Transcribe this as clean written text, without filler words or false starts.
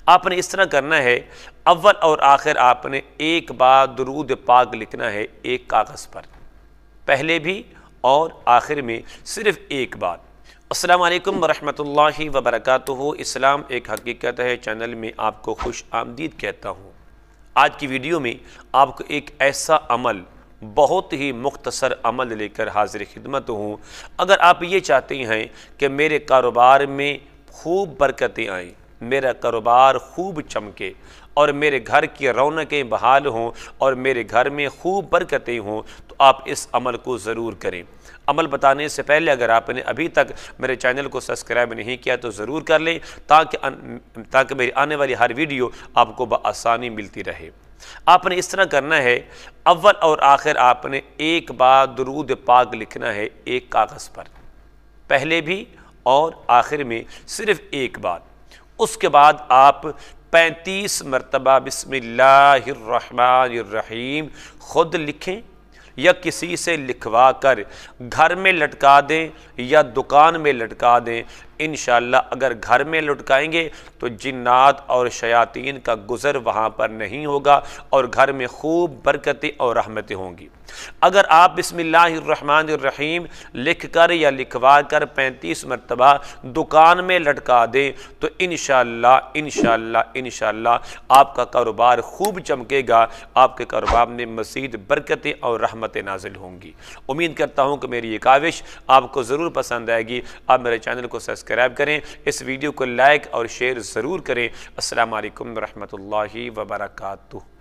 आपने इस तरह करना है, अव्वल और आखिर आपने एक बार दुरूद पाक लिखना है एक कागज़ पर, पहले भी और आखिर में सिर्फ एक बार। अस्सलामु अलैकुम वरहमतुल्लाहि वबरकातुहू। इस्लाम एक हकीकत है चैनल में आपको खुश आमदीद कहता हूँ। आज की वीडियो में आपको एक ऐसा अमल, बहुत ही मुख्तसर अमल लेकर हाजिर खिदमत हूँ। अगर आप ये चाहते हैं कि मेरे कारोबार में खूब बरकतें आएँ, मेरा कारोबार खूब चमके और मेरे घर की रौनकें बहाल हों और मेरे घर में खूब बरकतें हों, तो आप इस अमल को ज़रूर करें। अमल बताने से पहले अगर आपने अभी तक मेरे चैनल को सब्सक्राइब नहीं किया तो ज़रूर कर लें, ताकि मेरी आने वाली हर वीडियो आपको बआसानी मिलती रहे। आपने इस तरह करना है, अव्वल और आखिर आपने एक बार दुरूद पाक लिखना है एक कागज़ पर, पहले भी और आखिर में सिर्फ एक बार। उसके बाद आप 35 मरतबा बिस्मिल्लाहिर्रहमानिर्रहीम खुद लिखें या किसी से लिखवा कर घर में लटका दें या दुकान में लटका दें। इंशाअल्लाह अगर घर में लटकाएंगे तो जिन्नात और शयातीन का गुज़र वहाँ पर नहीं होगा और घर में खूब बरकतें और रहमतें होंगी। अगर आप बिस्मिल्लाहिर्रहमानिर्रहीम लिख कर या लिखवा कर 35 मरतबा दुकान में लटका दें तो इंशाअल्लाह इंशाअल्लाह इंशाअल्लाह आपका कारोबार खूब चमकेगा, आपके कारोबार में मज़ीद बरकतें और रहमतें नाजिल होंगी। उम्मीद करता हूँ कि मेरी ये काविश आपको ज़रूर पसंद आएगी। आप मेरे चैनल को सब्सक्राइब करें, इस वीडियो को लाइक और शेयर ज़रूर करें। अस्सलामु अलैकुम रहमतुल्लाहि व बरकातुहू।